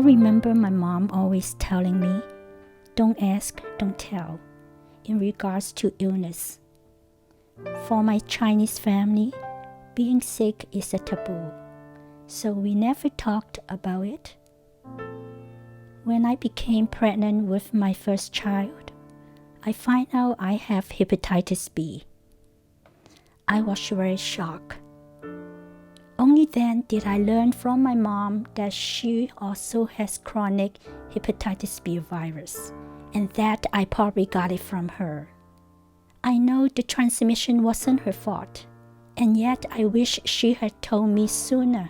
remember my mom always telling me, don't ask, don't tell, in regards to illness. For my Chinese family, being sick is a taboo, so we never talked about it. When I became pregnant with my first child, I find out I have hepatitis B. I was very shocked. Only then did I learn from my mom that she also has chronic hepatitis B virus, and that I probably got it from her. I know the transmission wasn't her fault, and yet I wish she had told me sooner.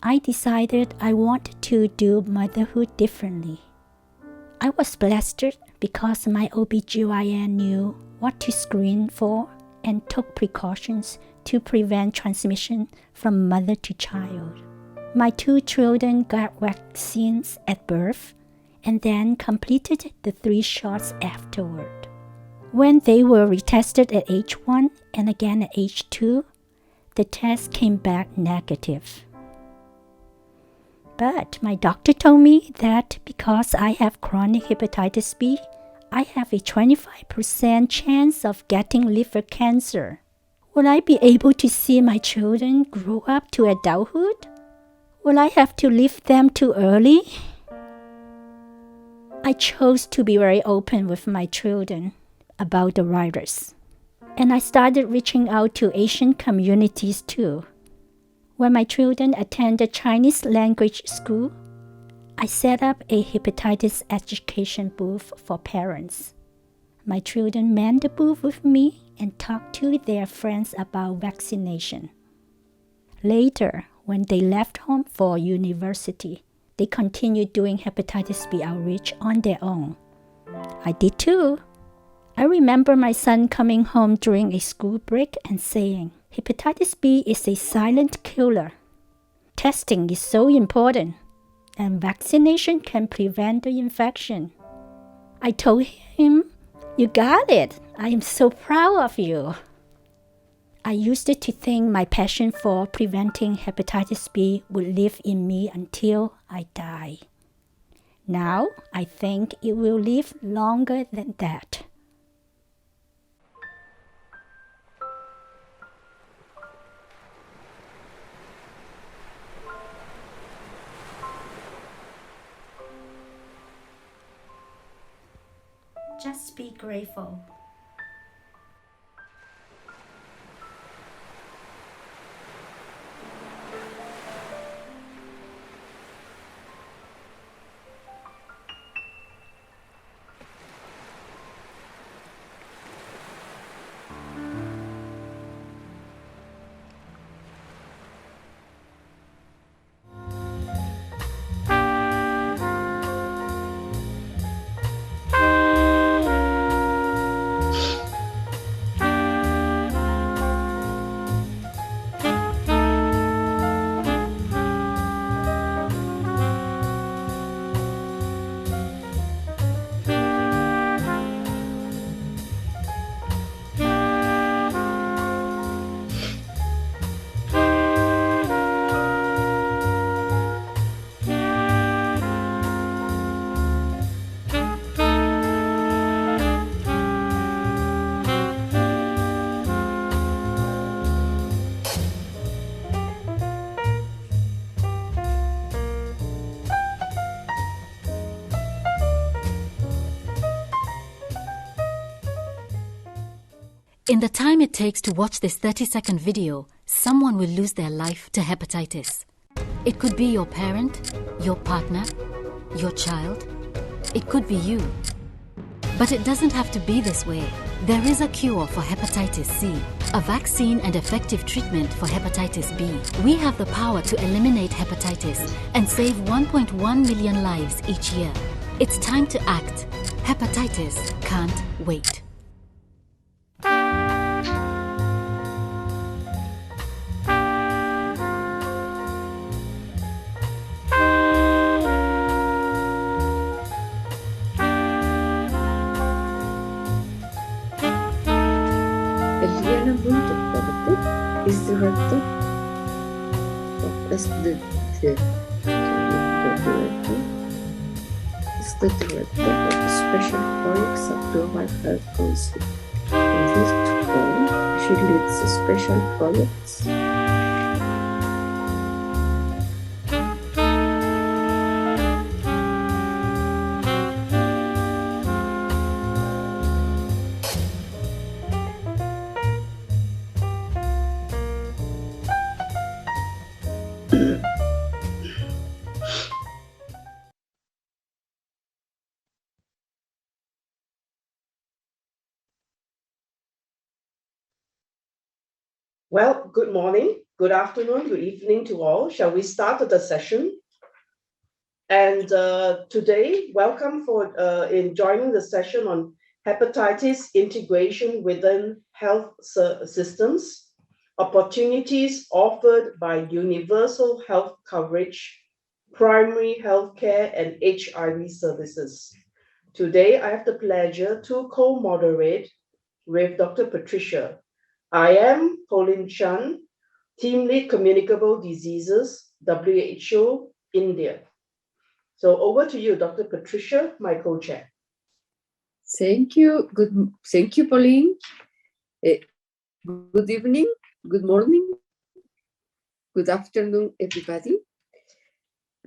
I decided I wanted to do motherhood differently. I was blessed because my OBGYN knew what to screen for and took precautions to prevent transmission from mother to child. My 2 children got vaccines at birth and then completed the 3 shots afterward. When they were retested at age 1 and again at age 2, the test came back negative. But my doctor told me that because I have chronic hepatitis B, I have a 25% chance of getting liver cancer. Will I be able to see my children grow up to adulthood? Will I have to leave them too early? I chose to be very open with my children about the virus, and I started reaching out to Asian communities too. When my children attended Chinese language school, I set up a hepatitis education booth for parents. My children manned the booth with me and talked to their friends about vaccination. Later, when they left home for university, they continued doing hepatitis B outreach on their own. I did too. I remember my son coming home during a school break and saying, "Hepatitis B is a silent killer. Testing is so important, and vaccination can prevent the infection." I told him, "You got it. I am so proud of you." I used it to think my passion for preventing hepatitis B would live in me until I die. Now, I think it will live longer than that. Just be grateful. In the time it takes to watch this 30-second video, someone will lose their life to hepatitis. It could be your parent, your partner, your child. It could be you. But it doesn't have to be this way. There is a cure for hepatitis C, a vaccine and effective treatment for hepatitis B. We have the power to eliminate hepatitis and save 1.1 million lives each year. It's time to act. Hepatitis can't wait. Ellerine buntuk balıklı, istirahatta. Bak, that's the Director, is the Director of Special Projects at Global Health Council. In this role, she leads special projects Well, good morning, good afternoon, good evening to all. Shall we start the session? And today, welcome for in joining the session on hepatitis integration within health systems, opportunities offered by universal health coverage, primary healthcare, and HIV services. Today, I have the pleasure to co-moderate with Dr. Patricia. I am Pauline Chan, Team Lead Communicable Diseases, WHO, India. So over to you, Dr. Patricia, my co-chair. Thank you. Thank you, Pauline. Good evening, good morning, good afternoon, everybody.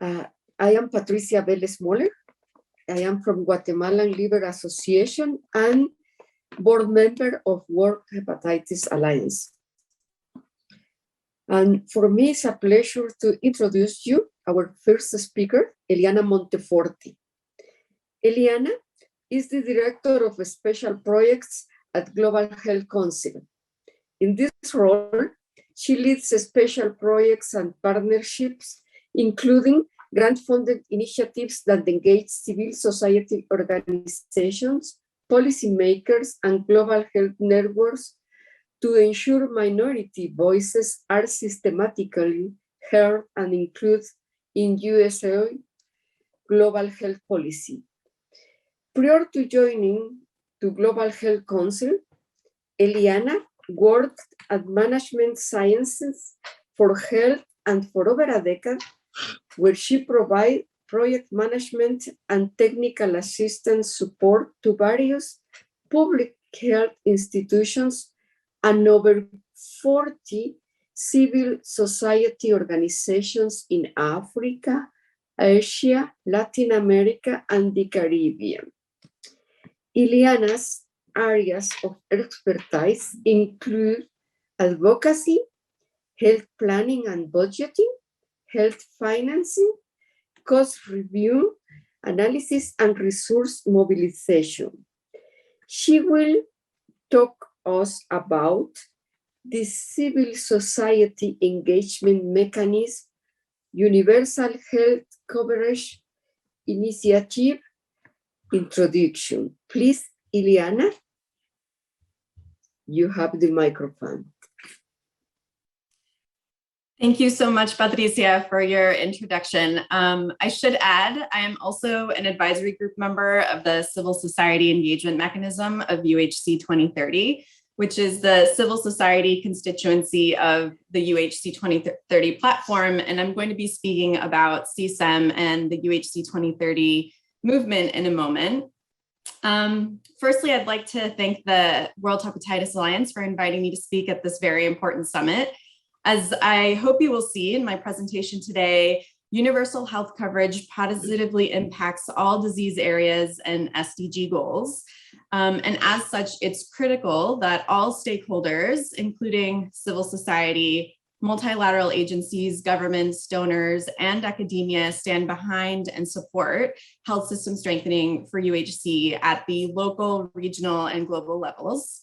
I am Patricia Vélez Moller. I am from Guatemalan Liver Association and board member of World Hepatitis Alliance. And for me, it's a pleasure to introduce you our first speaker, Eliana Monteforti. Eliana is the Director of Special Projects at Global Health Council. In this role, she leads special projects and partnerships, including grant-funded initiatives that engage civil society organizations, policymakers, and global health networks to ensure minority voices are systematically heard and included in USA global health policy. Prior to joining the Global Health Council, Eliana worked at Management Sciences for Health and for over a decade, where she provided project management and technical assistance support to various public health institutions and over 40 civil society organizations in Africa, Asia, Latin America, and the Caribbean. Eliana's areas of expertise include advocacy, health planning and budgeting, health financing, cost review, analysis, and resource mobilization. She will talk us about the civil society engagement mechanism, universal health coverage initiative introduction. Please, Eliana, you have the microphone. Thank you so much, Patricia, for your introduction. I should add, I am also an advisory group member of the Civil Society Engagement Mechanism of UHC 2030, which is the civil society constituency of the UHC 2030 platform. And I'm going to be speaking about CSEM and the UHC 2030 movement in a moment. Firstly, I'd like to thank the World Hepatitis Alliance for inviting me to speak at this very important summit. As I hope you will see in my presentation today, universal health coverage positively impacts all disease areas and SDG goals. And as such, it's critical that all stakeholders, including civil society, multilateral agencies, governments, donors, and academia, stand behind and support health system strengthening for UHC at the local, regional, and global levels.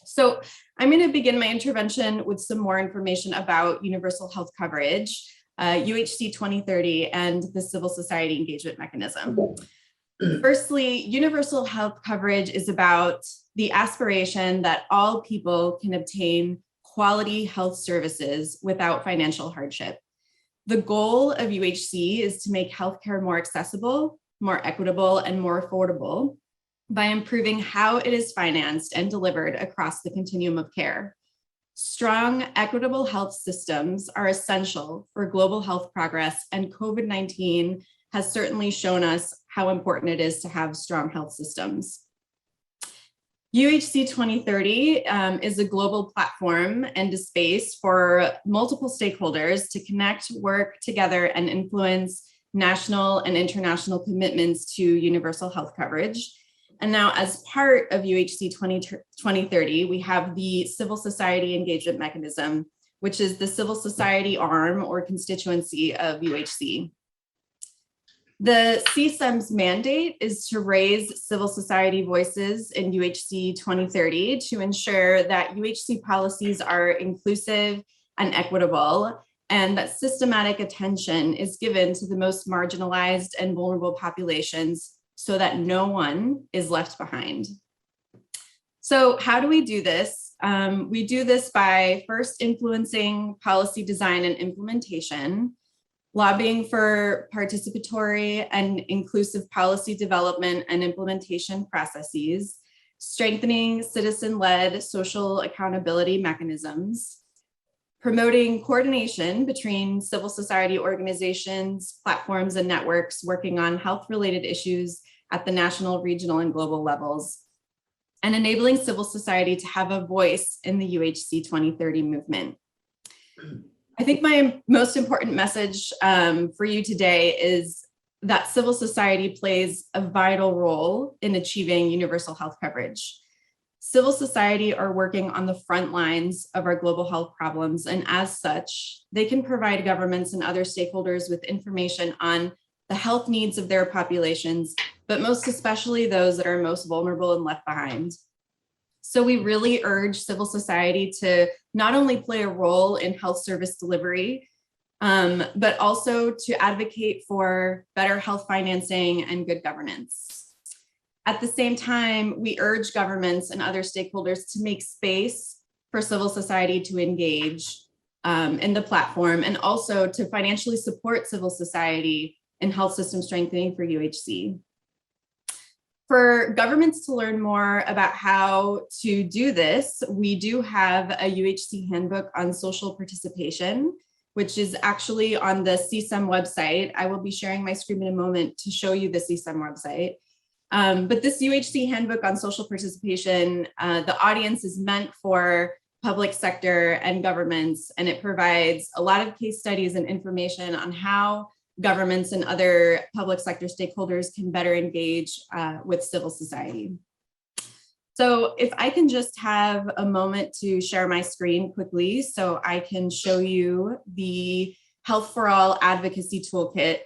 So I'm going to begin my intervention with some more information about universal health coverage, UHC 2030, and the civil society engagement mechanism. Firstly, universal health coverage is about the aspiration that all people can obtain quality health services without financial hardship. The goal of UHC is to make healthcare more accessible, more equitable, and more affordable by improving how it is financed and delivered across the continuum of care. Strong, equitable health systems are essential for global health progress, and COVID-19 has certainly shown us how important it is to have strong health systems. UHC 2030 is a global platform and a space for multiple stakeholders to connect, work together, and influence national and international commitments to universal health coverage. And now, as part of UHC 2030, we have the Civil Society Engagement Mechanism, which is the civil society arm or constituency of UHC. The CSEM's mandate is to raise civil society voices in UHC 2030 to ensure that UHC policies are inclusive and equitable, and that systematic attention is given to the most marginalized and vulnerable populations so that no one is left behind. So how do we do this? We do this by first influencing policy design and implementation, lobbying for participatory and inclusive policy development and implementation processes, strengthening citizen-led social accountability mechanisms, promoting coordination between civil society organizations, platforms, and networks working on health-related issues at the national, regional, and global levels, and enabling civil society to have a voice in the UHC 2030 movement. I think my most important message for you today is that civil society plays a vital role in achieving universal health coverage. Civil society are working on the front lines of our global health problems, and as such, they can provide governments and other stakeholders with information on the health needs of their populations, but most especially those that are most vulnerable and left behind. So we really urge civil society to not only play a role in health service delivery, but also to advocate for better health financing and good governance. At the same time, we urge governments and other stakeholders to make space for civil society to engage in the platform, and also to financially support civil society in health system strengthening for UHC. For governments to learn more about how to do this, we do have a UHC handbook on social participation, which is actually on the CSEM website. I will be sharing my screen in a moment to show you the CSEM website. But this UHC handbook on social participation, the audience is meant for public sector and governments, and it provides a lot of case studies and information on how governments and other public sector stakeholders can better engage with civil society. So if I can just have a moment to share my screen quickly so I can show you the Health for All Advocacy Toolkit.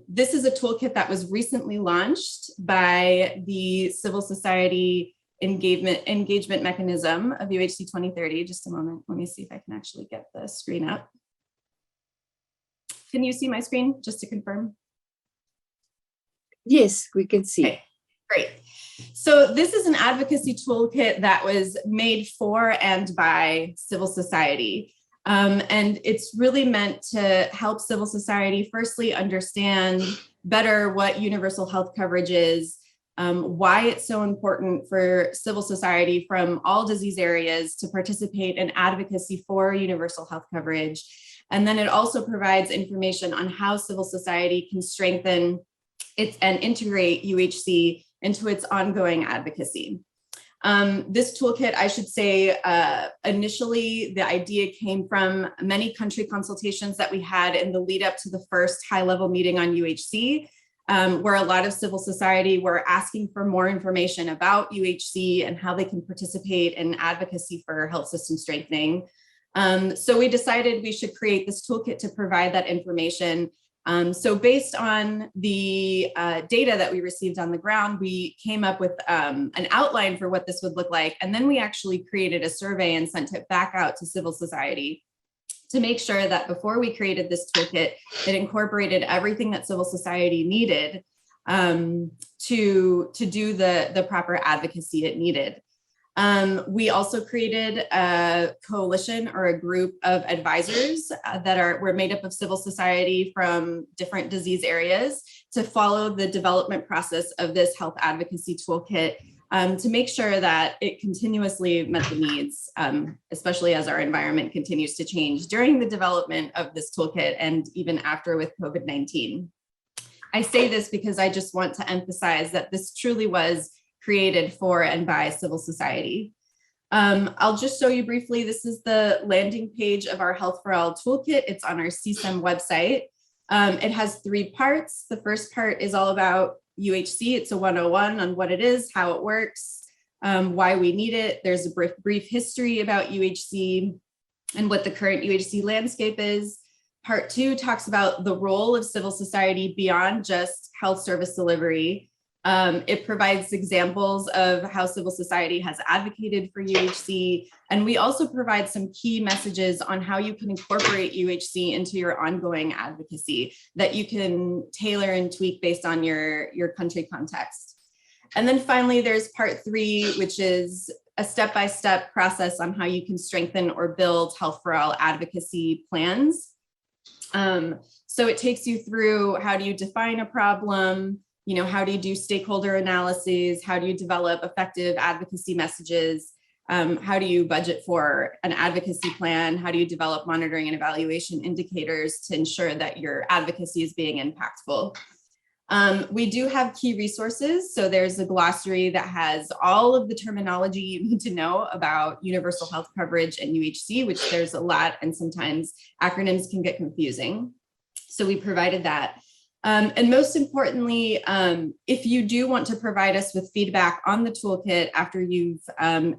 This is a toolkit that was recently launched by the Civil Society Engagement Mechanism of UHC 2030. Just a moment, let me see if I can actually get the screen up. Can you see my screen, just to confirm? Yes, we can see. Okay, great. So this is an advocacy toolkit that was made for and by civil society. And it's really meant to help civil society firstly understand better what universal health coverage is, why it's so important for civil society from all disease areas to participate in advocacy for universal health coverage. And then it also provides information on how civil society can strengthen and integrate UHC into its ongoing advocacy. This toolkit, I should say, initially the idea came from many country consultations that we had in the lead up to the first high-level meeting on UHC, where a lot of civil society were asking for more information about UHC and how they can participate in advocacy for health system strengthening. So we decided we should create this toolkit to provide that information. So based on the data that we received on the ground, we came up with an outline for what this would look like. And then we actually created a survey and sent it back out to civil society to make sure that before we created this toolkit, it incorporated everything that civil society needed to do the proper advocacy it needed. We also created a coalition or a group of advisors that were made up of civil society from different disease areas to follow the development process of this health advocacy toolkit to make sure that it continuously met the needs, especially as our environment continues to change during the development of this toolkit and even after with COVID-19. I say this because I just want to emphasize that this truly was created for and by civil society. I'll just show you briefly, this is the landing page of our Health for All toolkit. It's on our CSEM website. It has 3 parts. The first part is all about UHC. It's a 101 on what it is, how it works, why we need it. There's a brief history about UHC and what the current UHC landscape is. Part 2 talks about the role of civil society beyond just health service delivery. It provides examples of how civil society has advocated for UHC. And we also provide some key messages on how you can incorporate UHC into your ongoing advocacy that you can tailor and tweak based on your country context. And then finally, there's part 3, which is a step-by-step process on how you can strengthen or build Health for All advocacy plans. So it takes you through, how do you define a problem? How do you do stakeholder analyses? How do you develop effective advocacy messages? How do you budget for an advocacy plan? How do you develop monitoring and evaluation indicators to ensure that your advocacy is being impactful? We do have key resources. So there's a glossary that has all of the terminology you need to know about universal health coverage and UHC, which there's a lot, and sometimes acronyms can get confusing. So we provided that. And most importantly, if you do want to provide us with feedback on the toolkit after you've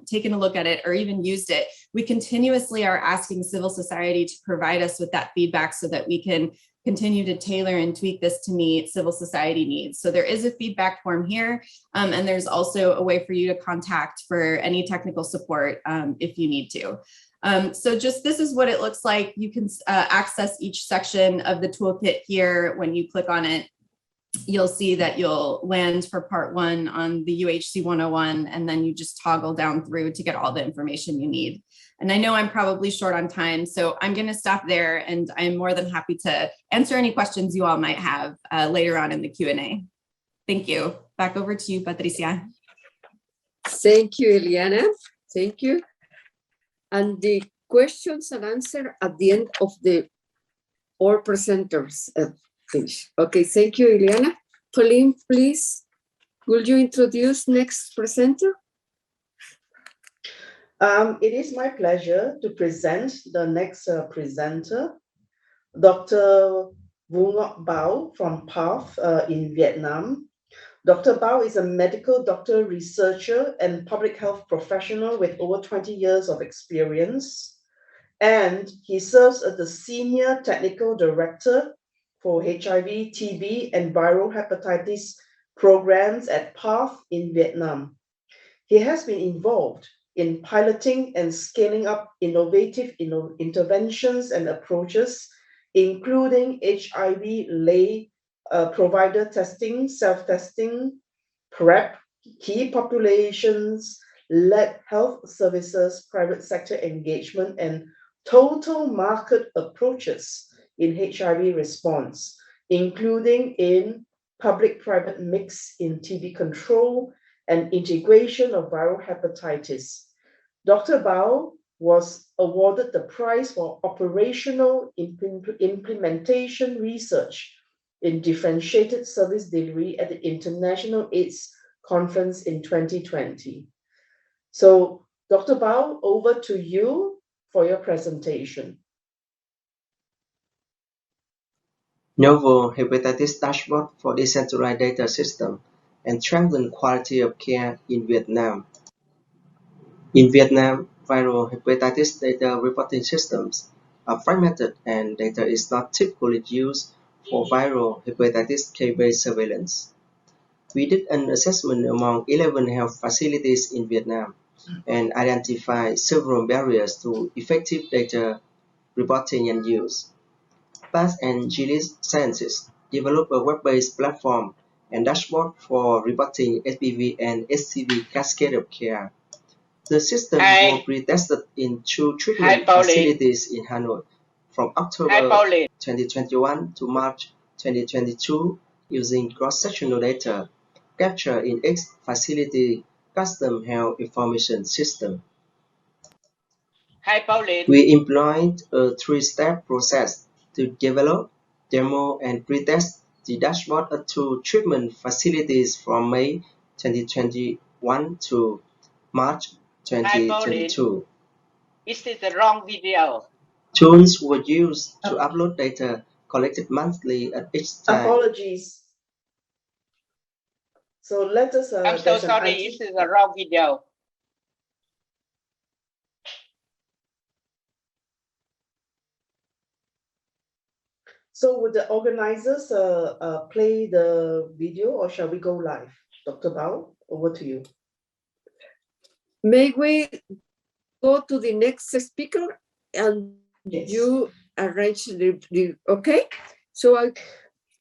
taken a look at it or even used it, we continuously are asking civil society to provide us with that feedback so that we can continue to tailor and tweak this to meet civil society needs. So there is a feedback form here, and there's also a way for you to contact for any technical support if you need to. So just this is what it looks like. You can access each section of the toolkit here. When you click on it, you'll see that you'll land for part 1 on the UHC 101, and then you just toggle down through to get all the information you need. And I know I'm probably short on time, so I'm going to stop there, and I'm more than happy to answer any questions you all might have later on in the Q&A. Thank you. Back over to you, Patricia. Thank you, Eliana. Thank you. And the questions and answers at the end of all presenters finish. Okay, thank you, Eliana. Pauline, please, will you introduce next presenter? It is my pleasure to present the next presenter, Dr. Vuong Bao from PATH in Vietnam. Dr. Bao is a medical doctor, researcher, and public health professional with over 20 years of experience. And he serves as the Senior Technical Director for HIV, TB, and viral hepatitis programs at PATH in Vietnam. He has been involved in piloting and scaling up innovative interventions and approaches, including HIV lay provider testing, self-testing, PrEP, key populations, led health services, private sector engagement, and total market approaches in HIV response, including in public-private mix in TB control and integration of viral hepatitis. Dr. Bao was awarded the prize for operational implementation research in differentiated service delivery at the International AIDS Conference in 2020. So, Dr. Bao, over to you for your presentation. Novel hepatitis dashboard for decentralized data system and strengthen quality of care in Vietnam. In Vietnam, viral hepatitis data reporting systems are fragmented and data is not typically used for viral hepatitis K-based surveillance. We did an assessment among 11 health facilities in Vietnam and identified several barriers to effective data reporting and use. PATH and Gilead Sciences developed a web-based platform and dashboard for reporting HPV and HCV cascade of care. The system was pre-tested in 2 treatment facilities in Hanoi from October 2021 to March 2022 using cross-sectional data captured in each facility custom health information system. Hi, Pauline. We employed a three-step process to develop, demo, and pretest the dashboard at two treatment facilities from May 2021 to March Hi, Pauline. 2022. This is the wrong video. Tools were used to upload data collected monthly at each time. Apologies. So let us. I'm so sorry. This is the wrong video. So would the organizers play the video, or shall we go live? Dr. Bao, over to you. May we go to the next speaker and Yes. you arrange the okay? So I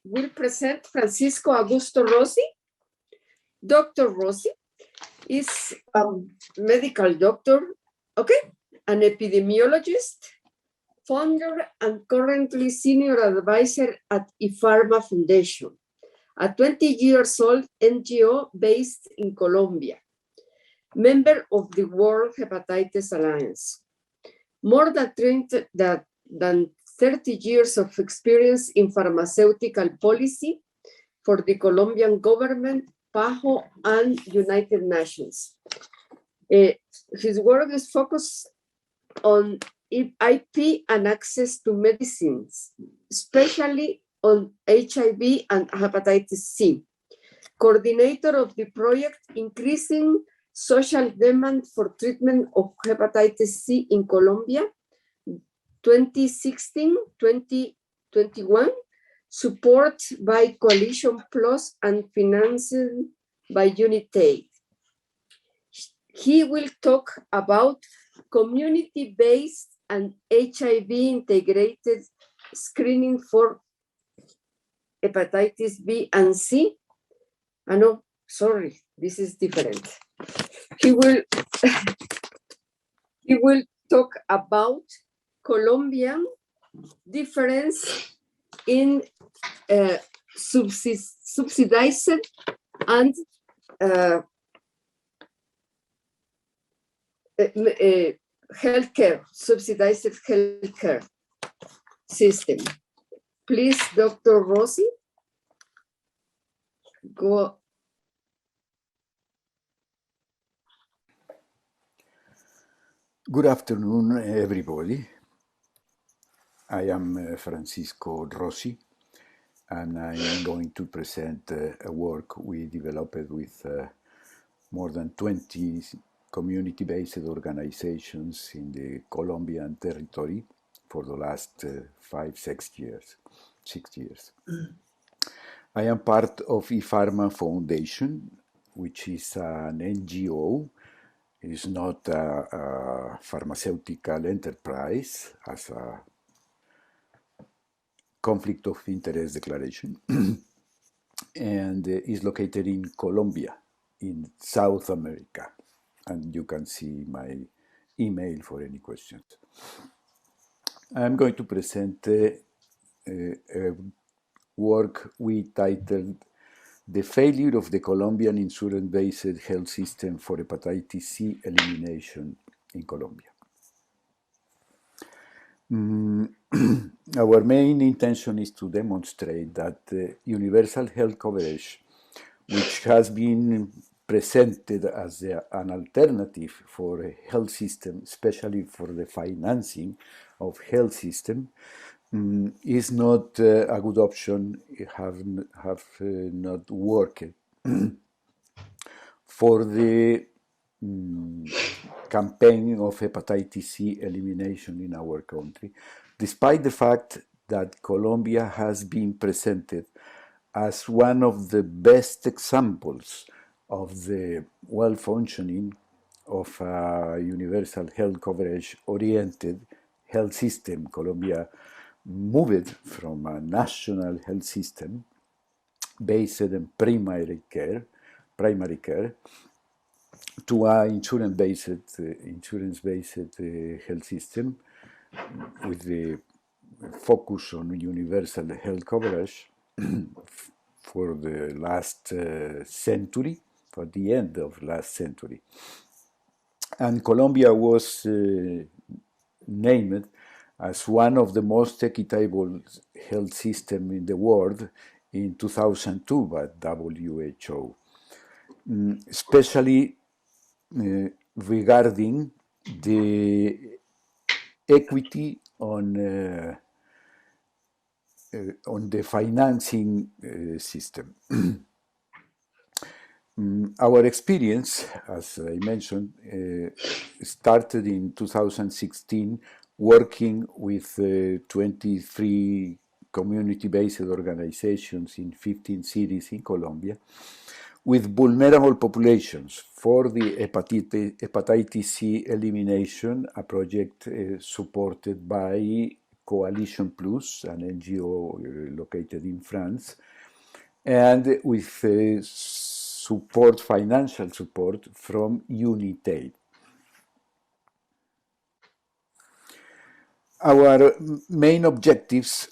will present Francisco Augusto Rossi. Dr. Rossi is a medical doctor, okay? An epidemiologist, founder and currently senior advisor at IFARMA Foundation, a 20 years old NGO based in Colombia, member of the World Hepatitis Alliance. More than 30 years of experience in pharmaceutical policy for the Colombian government, PAHO, and United Nations. His work is focused on IP and access to medicines, especially on HIV and hepatitis C. Coordinator of the project Increasing Social Demand for Treatment of Hepatitis C in Colombia, 2016-2021, support by Coalition Plus and financed by UNITAID. He will talk about community-based and HIV integrated screening for hepatitis B and C. No, sorry, this is different. He will talk about Colombian difference in subsidized and subsidized healthcare system. Please, Dr. Rossi, go. Good afternoon, everybody. I am Francisco Rossi, and I'm going to present a work we developed with more than 20 community-based organizations in the Colombian territory for the last 6 years. I am part of IFARMA Foundation, which is an NGO. It is not a pharmaceutical enterprise as a conflict of interest declaration, and is located in Colombia, in South America. And you can see my email for any questions. I'm going to present a work we titled The Failure of the Colombian Insurance-Based Health System for Hepatitis C Elimination in Colombia. Our main intention is to demonstrate that universal health coverage, which has been presented as an alternative for a health system, especially for the financing of health system, is not a good option, have not worked for the campaign of hepatitis C elimination in our country, despite the fact that Colombia has been presented as one of the best examples of the well-functioning of a universal health coverage oriented health system. Colombia moved from a national health system based on primary care to an insurance-based health system with the focus on universal health coverage for the last century, at the end of last century. And Colombia was named as one of the most equitable health systems in the world in 2002 by WHO, especially regarding the equity on the financing system. Our experience, as I mentioned, started in 2016 working with 23 community-based organizations in 15 cities in Colombia with vulnerable populations for the hepatitis C elimination, a project supported by Coalition Plus, an NGO located in France, and with support, financial support from UNITAID. Our main objectives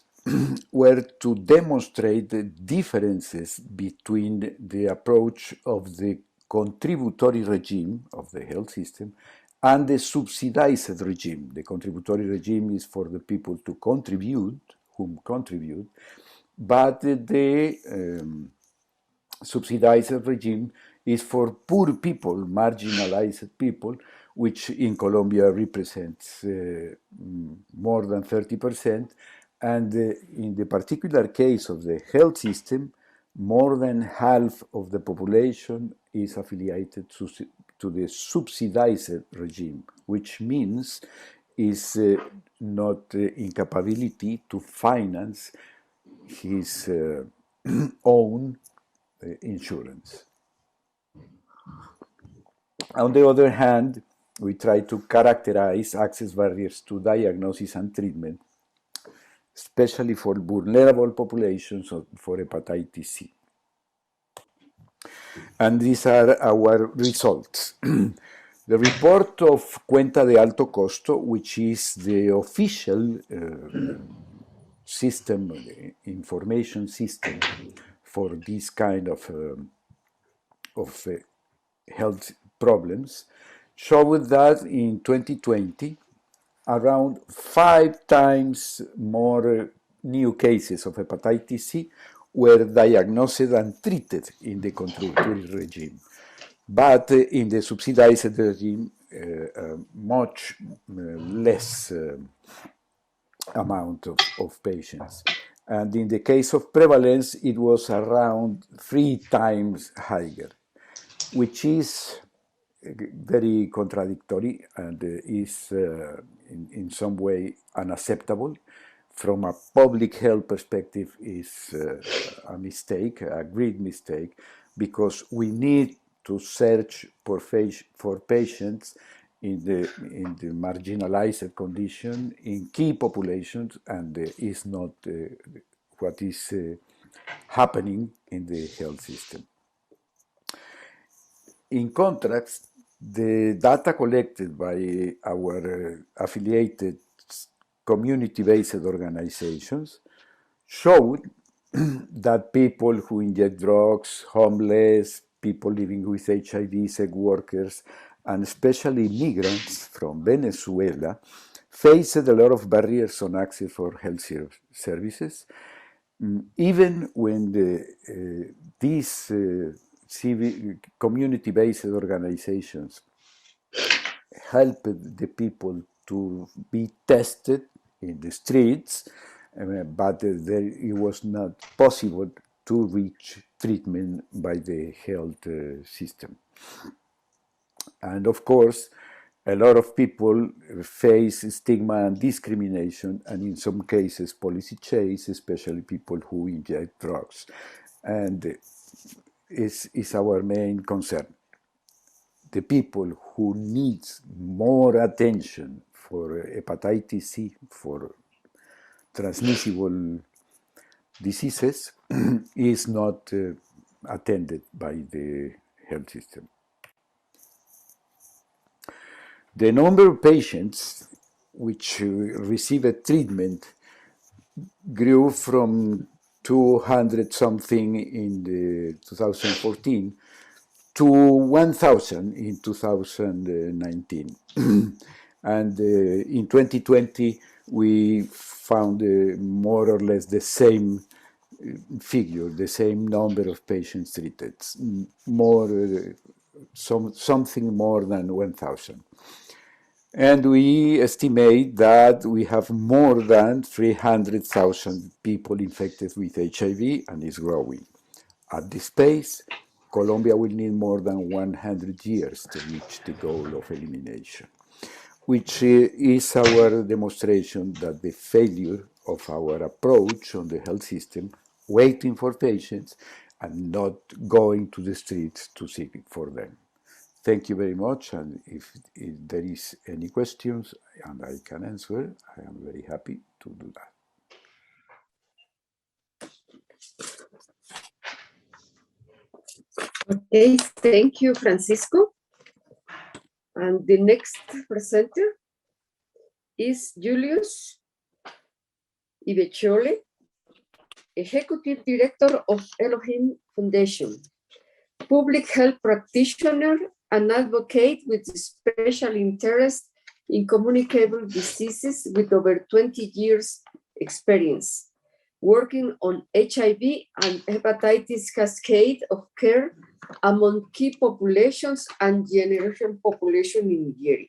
were to demonstrate the differences between the approach of the contributory regime of the health system and the subsidized regime. The contributory regime is for the people to contribute, but the subsidized regime is for poor people, marginalized people, which in Colombia represents more than 30%. And in the particular case of the health system, more than half of the population is affiliated to the subsidized regime, which means is not incapability to finance his own insurance. On the other hand, we try to characterize access barriers to diagnosis and treatment, especially for vulnerable populations for hepatitis C. And these are our results. The report of Cuenta de Alto Costo, which is the official system, information system for this kind of health problems, showed that in 2020, around 5 times more new cases of hepatitis C were diagnosed and treated in the contributory regime. But in the subsidized regime, much less amount of patients. And in the case of prevalence, it was around 3 times higher, which is very contradictory and is in some way unacceptable. From a public health perspective, is a mistake, a great mistake, because we need to search for patients in the marginalized condition in key populations, and is not what is happening in the health system. In contrast, the data collected by our affiliated community-based organizations showed that people who inject drugs, homeless, people living with HIV, sex workers, and especially migrants from Venezuela faced a lot of barriers on access for health services, even when these community-based organizations helped the people to be tested in the streets, but it was not possible to reach treatment by the health system. And of course, a lot of people face stigma and discrimination, and in some cases policy chase, especially people who inject drugs. And is our main concern. The people who need more attention for hepatitis C, for transmissible diseases, is not attended by the health system. The number of patients which received treatment grew from 200 something in the 2014 to 1,000 in 2019. And in 2020, we found more or less the same figure, the same number of patients treated, something more than 1,000. And we estimate that we have more than 300,000 people infected with HIV, and is growing. At this pace, Colombia will need more than 100 years to reach the goal of elimination, which is our demonstration that the failure of our approach on the health system, waiting for patients and not going to the streets to seek for them. Thank you very much, and if there is any questions and I can answer, I am very happy to do that. Okay, thank you, Francisco. And the next presenter is Julius Ibechole, Executive Director of Elohim Foundation, public health practitioner and advocate with special interest in communicable diseases with over 20 years experience, working on HIV and hepatitis cascade of care among key populations and generation population in Nigeria.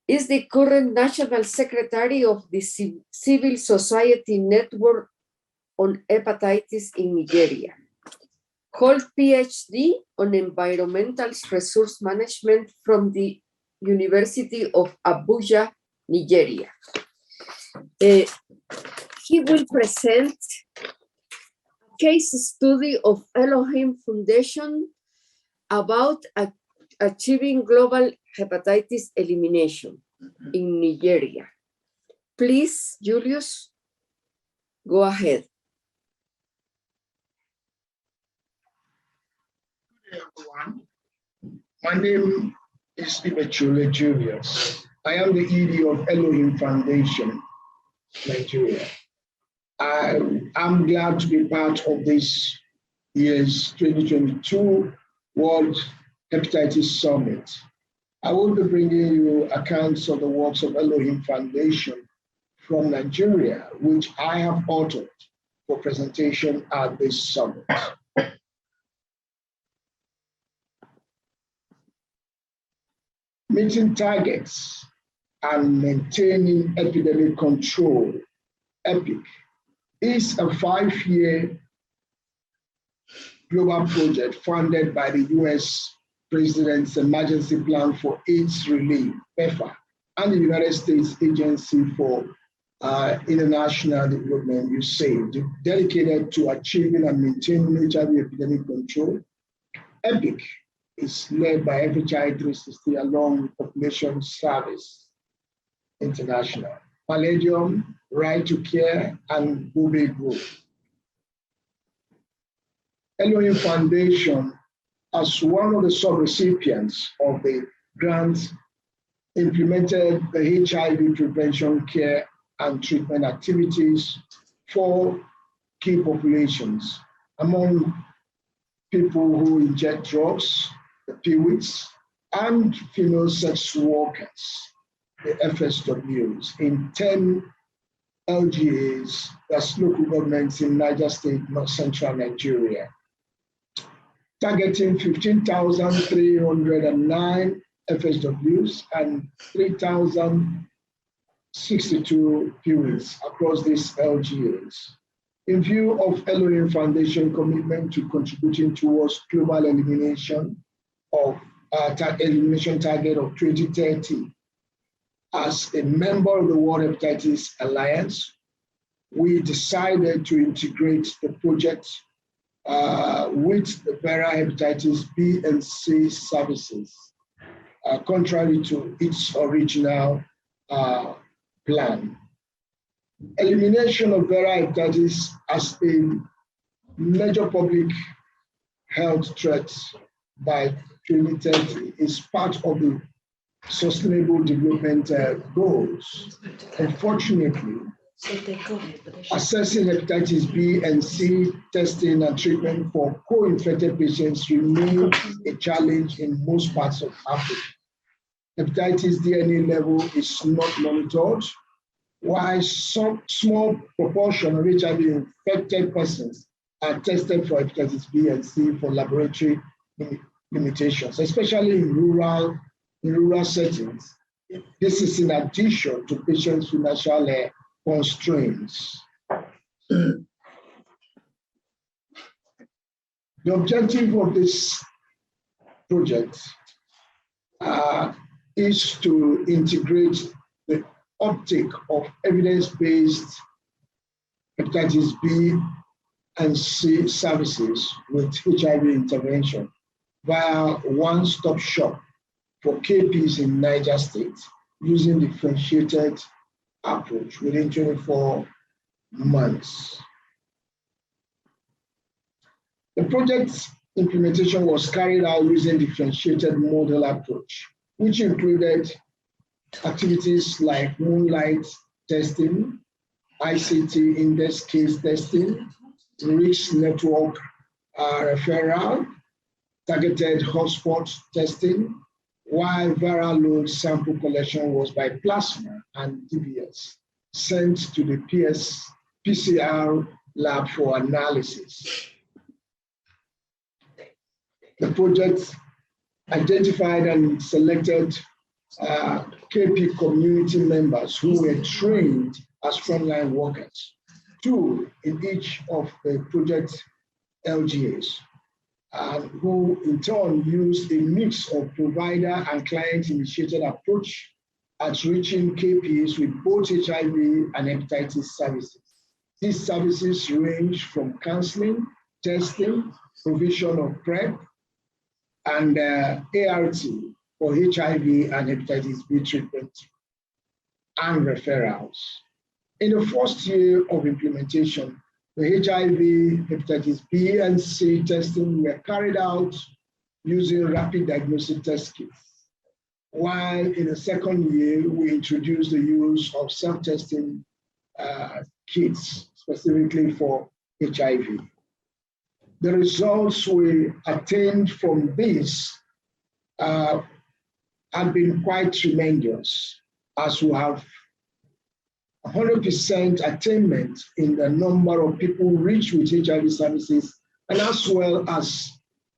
Is the current National Secretary of the Civil Society Network on Hepatitis in Nigeria. Hold PhD on Environmental Resource Management from the University of Abuja, Nigeria. He will present a case study of Elohim Foundation about achieving global hepatitis elimination in Nigeria. Please, Julius, go ahead. Good day, everyone. My name is Ibechole Julius. I am the ED of Elohim Foundation, Nigeria. I'm glad to be part of this year's 2022 World Hepatitis Summit. I will be bringing you accounts of the works of Elohim Foundation from Nigeria, which I have authored for presentation at this summit. Meeting targets and maintaining epidemic control, EPIC, is a 5-year global project funded by the US President's Emergency Plan for AIDS Relief, PEPFAR, and the United States Agency for International Development, USAID, dedicated to achieving and maintaining HIV epidemic control. EPIC is led by FHI 360 along with Population Service International, Palladium, Right to Care, and Bube Group. Elohim Foundation, as one of the sub-recipients of the grants, implemented the HIV prevention, care, and treatment activities for key populations, among people who inject drugs, the PWIs, and female sex workers, the FSWs, in 10 LGAs, that's local governments in Niger State, North Central Nigeria, targeting 15,309 FSWs and 3,062 PWIs across these LGAs. In view of Elohim Foundation commitment to contributing towards global elimination of elimination target of 2030, as a member of the World Hepatitis Alliance, we decided to integrate the project with the Vera Hepatitis B and C services, contrary to its original plan. Elimination of Vera hepatitis as a major public health threat by 2030 is part of the Sustainable Development Goals. Unfortunately, assessing hepatitis B and C testing and treatment for co-infected patients remains a challenge in most parts of Africa. Hepatitis DNA level is not monitored, while some small proportion of HIV-infected persons are tested for hepatitis B and C for laboratory limitations, especially in rural settings. This is in addition to patients' financial constraints. The objective of this project is to integrate the uptake of evidence-based hepatitis B and C services with HIV intervention via one-stop shop for KPs in Niger State using differentiated approach within 24 months. The project's implementation was carried out using differentiated model approach, which included activities like moonlight testing, ICT index case testing, risk network referral, targeted hotspot testing, while viral load sample collection was by plasma and DBS sent to the PCR lab for analysis. The project identified and selected KP community members who were trained as frontline workers, 2 in each of the project LGAs, and who in turn used a mix of provider and client-initiated approach at reaching KPs with both HIV and hepatitis services. These services range from counseling, testing, provision of PrEP, and ART for HIV and hepatitis B treatment and referrals. In the first year of implementation, the HIV, hepatitis B and C testing were carried out using rapid diagnostic test kits, while in the second year, we introduced the use of self-testing kits specifically for HIV. The results we attained from this have been quite tremendous, as we have 100% attainment in the number of people reached with HIV services, and as well as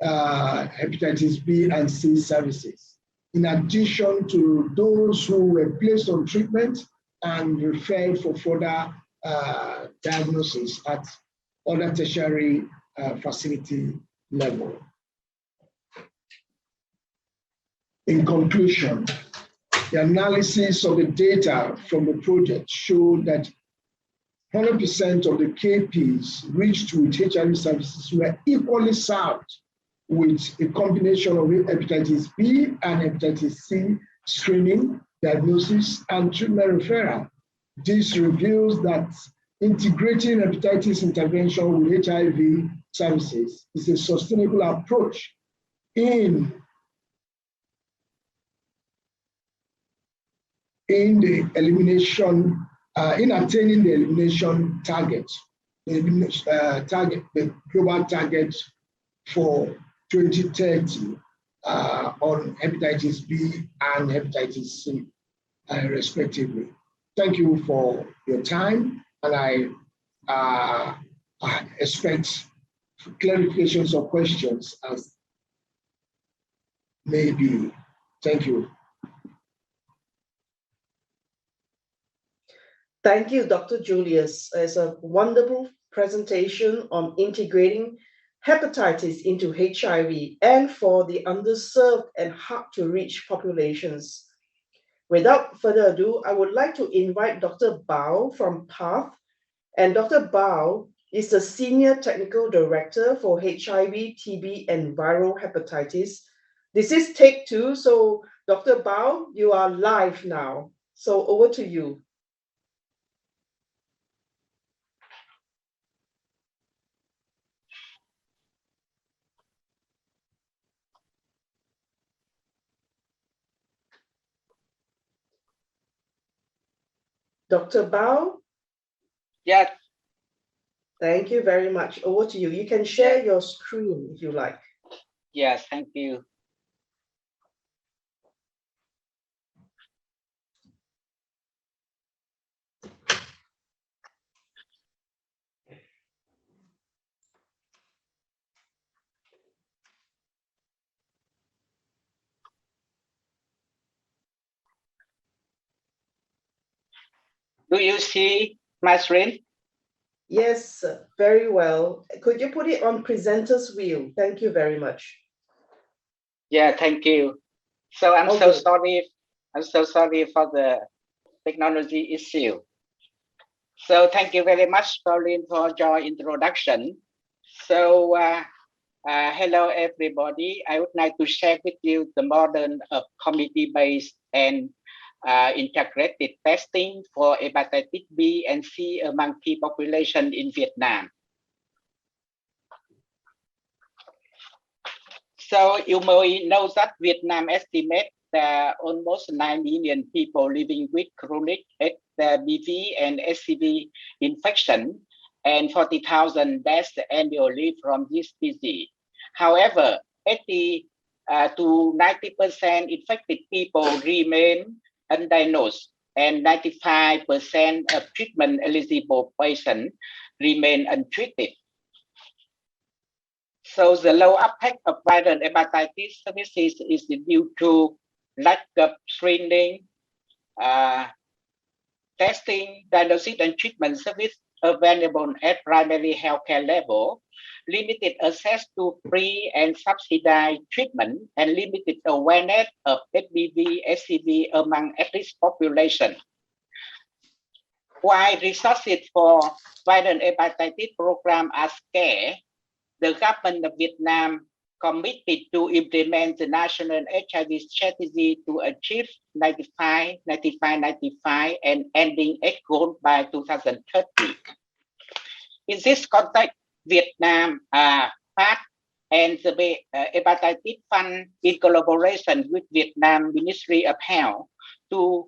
hepatitis B and C services, in addition to those who were placed on treatment and referred for further diagnosis at other tertiary facility level. In conclusion, the analysis of the data from the project showed that 100% of the KPs reached with HIV services were equally served with a combination of hepatitis B and hepatitis C screening, diagnosis, and treatment referral. This reveals that integrating hepatitis intervention with HIV services is a sustainable approach in the elimination, in attaining the elimination target, the global target for 2030 on hepatitis B and hepatitis C, respectively. Thank you for your time, and I expect clarifications or questions as may be. Thank you. Thank you, Dr. Julius. It's a wonderful presentation on integrating hepatitis into HIV and for the underserved and hard-to-reach populations. Without further ado, I would like to invite Dr. Bao from PATH. And Dr. Bao is the Senior Technical Director for HIV, TB, and viral hepatitis. This is take 2, so Dr. Bao, you are live now. So over to you. Dr. Bao, Yes, Thank you very much. Over to you. You can share your screen if you like. yes, thank you. Do you see my screen? Yes, very well. Could you put it on presenter's wheel? Thank you very much. Yeah, thank you. So I'm so Okay. sorry. I'm so sorry for the technology issue. So thank you very much, Pauline, for your introduction. So hello, everybody. I would like to share with you the model of community-based and integrated testing for hepatitis B and C among key population in Vietnam. So you may know that Vietnam estimates almost 9 million people living with chronic HBV and HCV infection and 40,000 deaths annually from this disease. However, 80 to 90% infected people remain undiagnosed and 95% of treatment eligible patients remain untreated. So the low uptake of viral hepatitis services is due to lack of screening, testing, diagnosis, and treatment service available at primary healthcare level, limited access to free and subsidized treatment, and limited awareness of HBV, HCV among at-risk population. While resources for viral hepatitis program are scarce, the government of Vietnam committed to implement the national HIV strategy to achieve 95, 95, 95 and ending AIDS goal by 2030. In this context, Vietnam part and the Hepatitis Fund in collaboration with Vietnam Ministry of Health to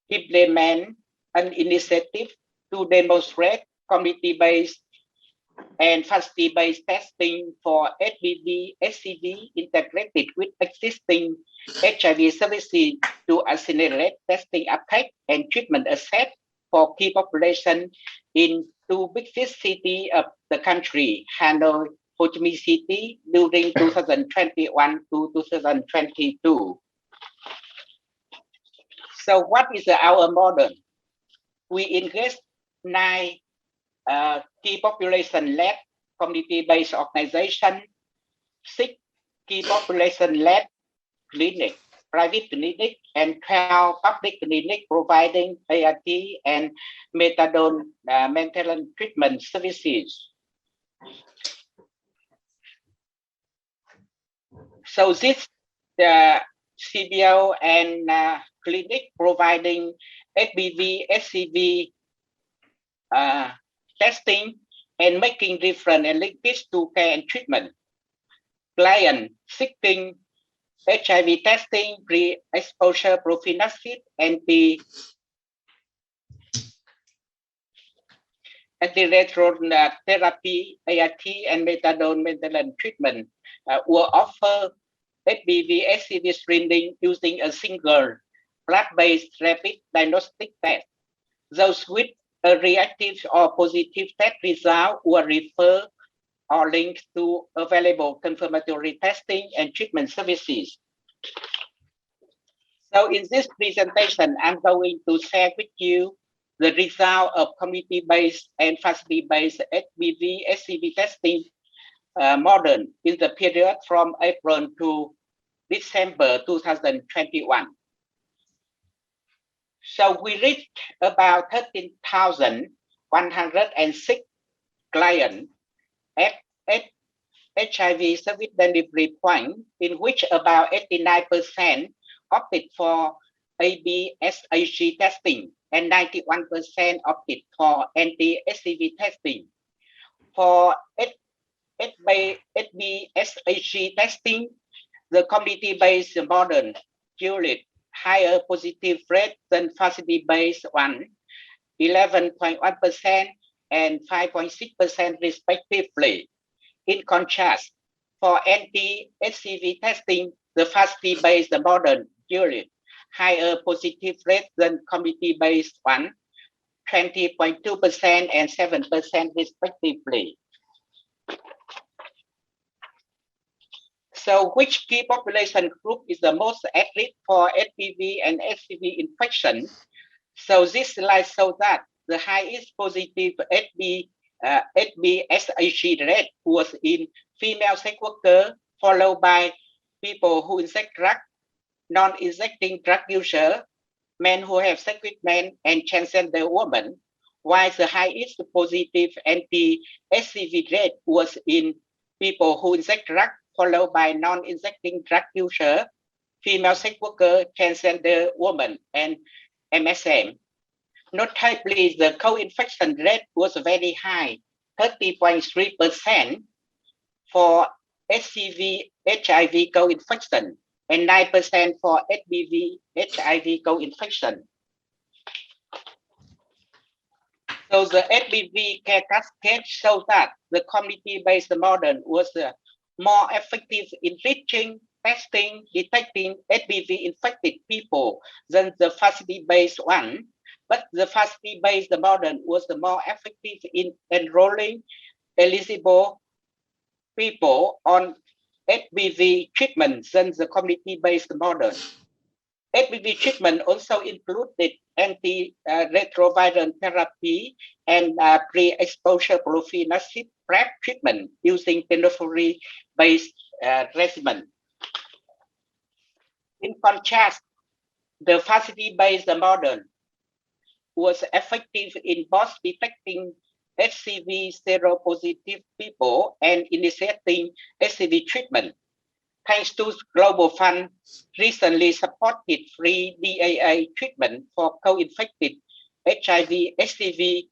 implement an initiative to demonstrate community-based and facility-based testing for HBV, HCV integrated with existing HIV services to accelerate testing uptake and treatment access for key population in two biggest cities of the country, Hanoi, Ho Chi Minh City, during 2021 to 2022. So what is our model? We engage 9 key population-led community-based organization, 6 key population-led clinic, private clinic, and 12 public clinic providing ART and methadone mental treatment services. So this the CBO and clinic providing HBV, HCV testing and making different and linkage to care and treatment. Client seeking HIV testing, pre-exposure prophylaxis, antiretroviral therapy, ART, and methadone maintenance treatment will offer HBV HCV screening using a single blood-based rapid diagnostic test. Those with a reactive or positive test result will refer or link to available confirmatory testing and treatment services. So in this presentation, I'm going to share with you the result of community-based and facility-based HBV, HCV testing model in the period from April to December 2021. So we reached about 13,106 clients at HIV service delivery point, in which about 89% opted for ABSHG testing and 91% opted for anti-HCV testing. For HBSHG testing, the community-based model yielded higher positive rate than facility-based one, 11.1% and 5.6% respectively. In contrast, for anti-HCV testing, the FAST-based model yielded higher positive rate than community-based one, 20.2% and 7% respectively. So which key population group is the most at risk for HPV and HCV infection? So this slide shows that the highest positive HBsAg rate was in female sex worker, followed by people who inject drug, non-injecting drug user, men who have sex with men, and transgender women, while the highest positive anti-HCV rate was in people who inject drug, followed by non-injecting drug user, female sex worker, transgender woman, and MSM. Notably, the co-infection rate was very high, 30.3% for HCV HIV co-infection and 9% for HBV HIV co-infection. So the HBV care cascade shows that the community-based model was more effective in reaching, testing, detecting HBV-infected people than the facility-based one. But the facility-based model was more effective in enrolling eligible people on HBV treatment than the community-based model. HBV treatment also included anti-retroviral therapy and pre-exposure prophylaxis PrEP treatment using tenofovir-based regimen. In contrast, the facility-based model was effective in both detecting HCV seropositive people and initiating HCV treatment. Thanks to Global Fund recently supported free DAA treatment for co-infected HIV, HCV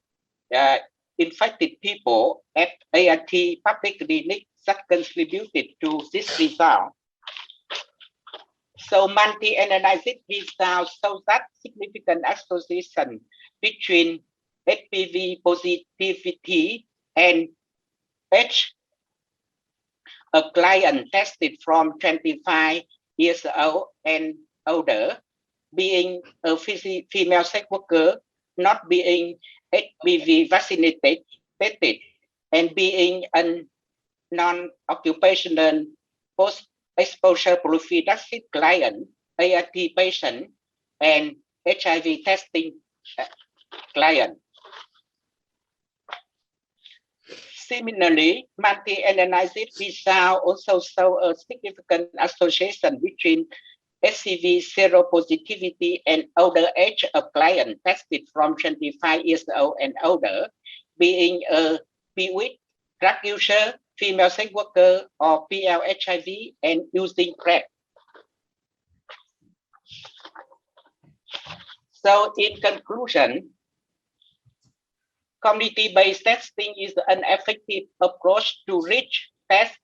infected people at ART public clinic that contributed to this result. So multi-analysis results show that significant association between HPV positivity and age. A client tested from 25 years old and older, being a female sex worker, not being HPV vaccinated, and being a non-occupational post-exposure prophylaxis client, ART patient, and HIV testing client. Similarly, multi-analysis results also show a significant association between HCV seropositivity and older age of client tested from 25 years old and older, being a PWIC, drug user, female sex worker, or PLHIV, and using PrEP. So in conclusion, community-based testing is an effective approach to reach, test,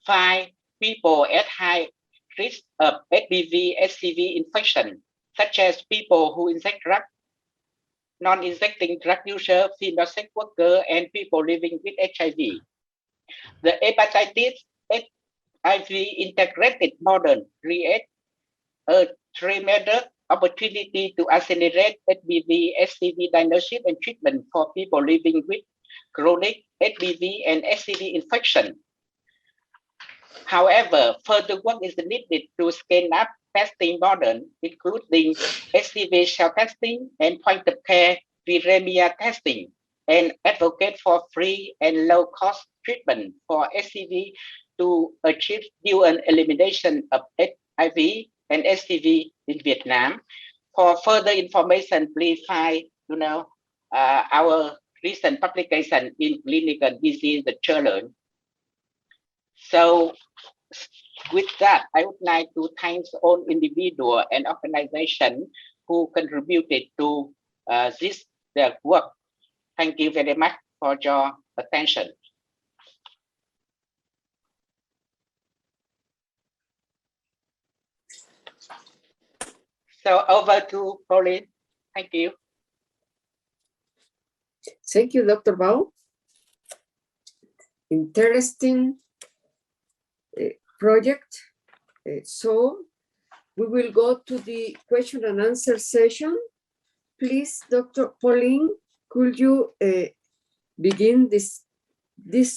find people at high risk of HPV, HCV infection, such as people who inject drug, non-injecting drug user, female sex worker, and people living with HIV. The hepatitis HIV integrated model creates a tremendous opportunity to accelerate HPV, HCV diagnosis and treatment for people living with chronic HPV and HCV infection. However, further work is needed to scale up testing model, including HCV cell testing and point-of-care viremia testing, and advocate for free and low-cost treatment for HCV to achieve dual elimination of HIV and HCV in Vietnam. For further information, please find our recent publication in Clinical Disease Journal. So with that, I would like to thank all individuals and organizations who contributed to this work. Thank you very much for your attention. So over to Pauline. Thank you. Thank you, Dr. Bao. Interesting project. So we will go to the question and answer session. Please, Dr. Pauline, could you begin this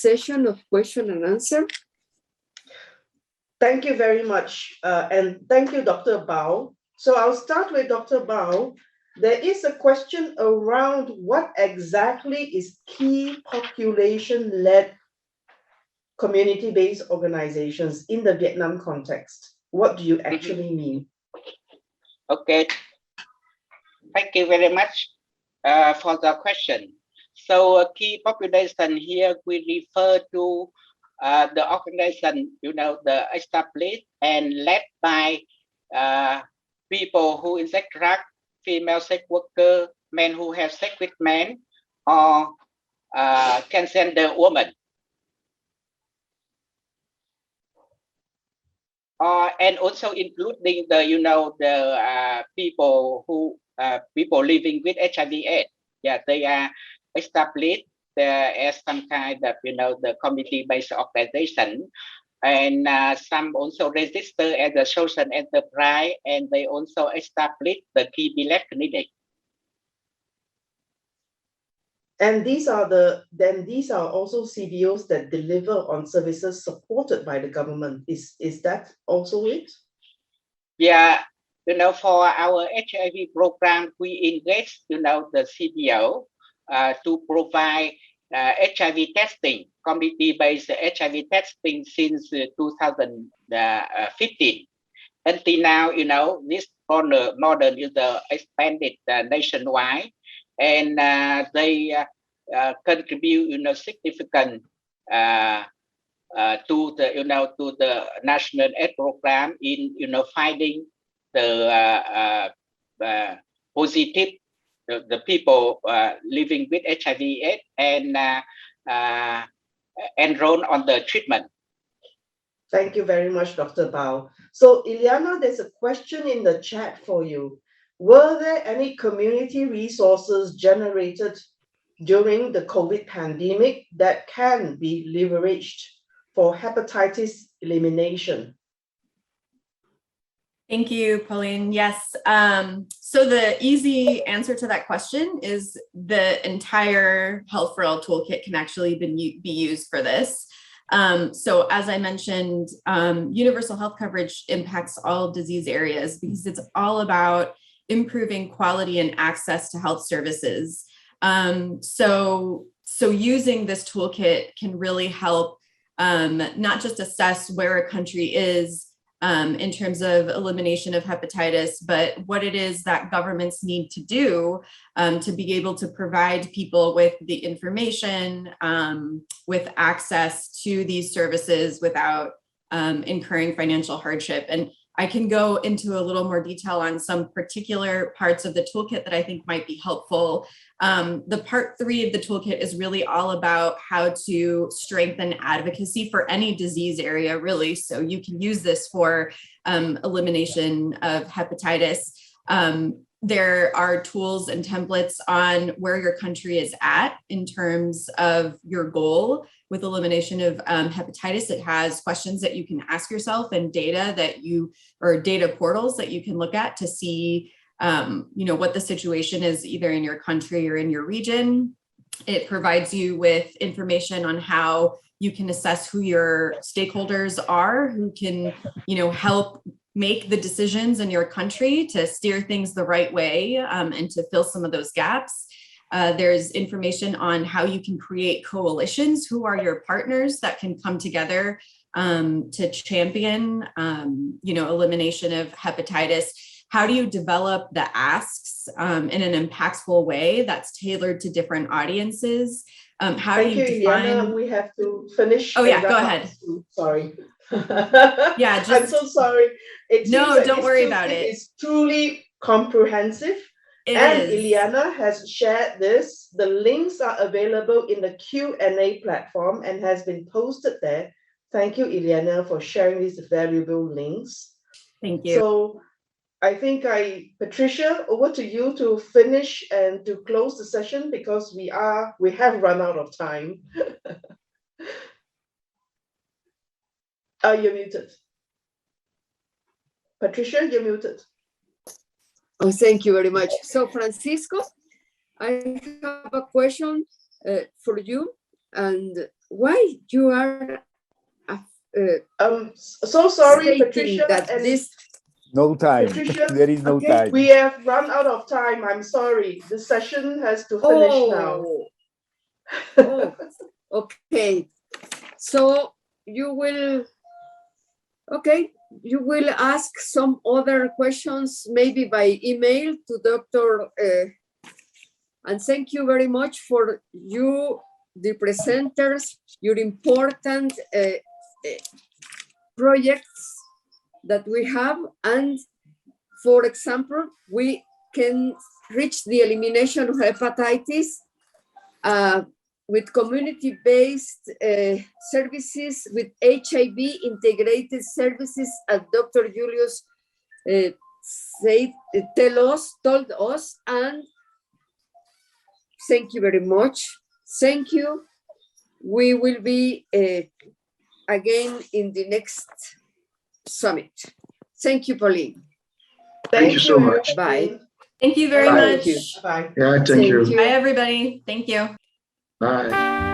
session of question and answer? Thank you very much. And thank you, Dr. Bao. So I'll start with Dr. Bao. There is a question around what exactly is key population-led community-based organizations in the Vietnam context. What do you actually mean? Okay. Thank you very much for the question. So key population here, we refer to the organization, the established and led by people who interact, female sex worker, men who have sex with men, or transgender woman. And also including the people who people living with HIV/AIDS. Yeah, they are established as some kind of the community-based organization, and some also register as a social enterprise, and they also establish the TB-led clinic. And these are also CBOs that deliver on services supported by the government. Is that also it? Yeah, for our HIV program, we engage, the CBO to provide HIV testing, community-based HIV testing since 2015. Until now, this model is expanded nationwide, and they contribute, significant to the national aid program in finding the positive the people living with HIV/AIDS and enroll on the treatment. Thank you very much, Dr. Bao. So, Ileana, there's a question in the chat for you. Were there any community resources generated during the COVID pandemic that can be leveraged for hepatitis elimination? Thank you, Pauline. Yes. So the easy answer to that question is the entire Health for All toolkit can actually be used for this. So as I mentioned, universal health coverage impacts all disease areas because it's all about improving quality and access to health services. So using this toolkit can really help not just assess where a country is in terms of elimination of hepatitis, but what it is that governments need to do to be able to provide people with the information, with access to these services without incurring financial hardship. And I can go into a little more detail on some particular parts of the toolkit that I think might be helpful. The part 3 of the toolkit is really all about how to strengthen advocacy for any disease area, really. So you can use this for elimination of hepatitis. There are tools and templates on where your country is at in terms of your goal with elimination of hepatitis. It has questions that you can ask yourself and data portals that you can look at to see what the situation is either in your country or in your region. It provides you with information on how you can assess who your stakeholders are, who can, help make the decisions in your country to steer things the right way and to fill some of those gaps. There's information on how you can create coalitions, who are your partners that can come together to champion, elimination of hepatitis. How do you develop the asks in an impactful way that's tailored to different audiences? How do you define... Ileana, we have to finish. Oh yeah, go ahead. Sorry. Yeah, I'm so sorry. No, don't worry about it. It's truly comprehensive. It and is. Ileana has shared this. The links are available in the Q&A platform and has been posted there. Thank you, Ileana, for sharing these valuable links. Thank you. So I think Patricia, over to you to finish and to close the session because we have run out of time. You're muted. Patricia, you're muted. Oh, thank you very much. So, Francisco, I have a question for you. And why you are so sorry, stating Patricia, that this... No time. Patricia, There is no time. We have run out of time. I'm sorry. The session has to finish now. Oh, okay. So you will ask some other questions, maybe by email to Dr. And thank you very much for you, the presenters, your important projects that we have. And for example, we can reach the elimination of hepatitis with community-based services, with HIV integrated services, as Dr. Julius told us, and thank you very much. Thank you. We will be again in the next summit. Thank you, Pauline. Thank you so much. Bye. Thank you very much. You. Bye. Yeah, thank you. Bye, everybody. Thank you. Bye.